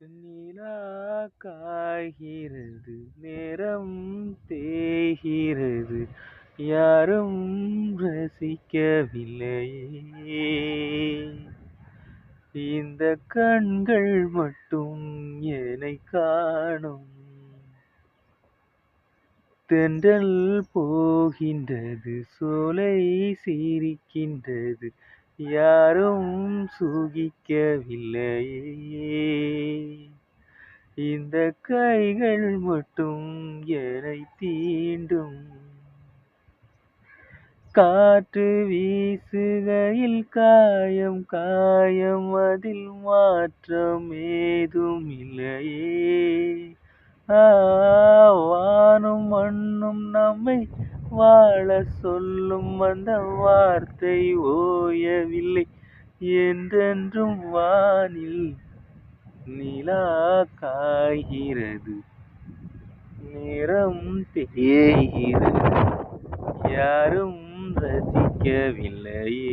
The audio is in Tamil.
நிலா காய்கிறது, நேரம் தேய்கிறது, யாரும் ரசிக்கவில்லையே. இந்த கண்கள் மட்டும் என்னை காணும். தென்றல் போகின்றது, சோலை சிரிக்கின்றது, யாரும் சுகிக்கவில்லையே. இந்த கைகள் மட்டும் என்னை தீண்டும். காற்று வீசுகையில் காயம் காயம், அதில் மாற்றம் ஏதும் இல்லையே. வானும் மண்ணும் நம்மை வாழ சொல்லும், அந்த வார்த்தை ஓயவில்லை. என்றென்றும் வானில் நிலா காய்கிறது, நேரம் தேய்கிறது, யாரும் ரசிக்கவில்லையே.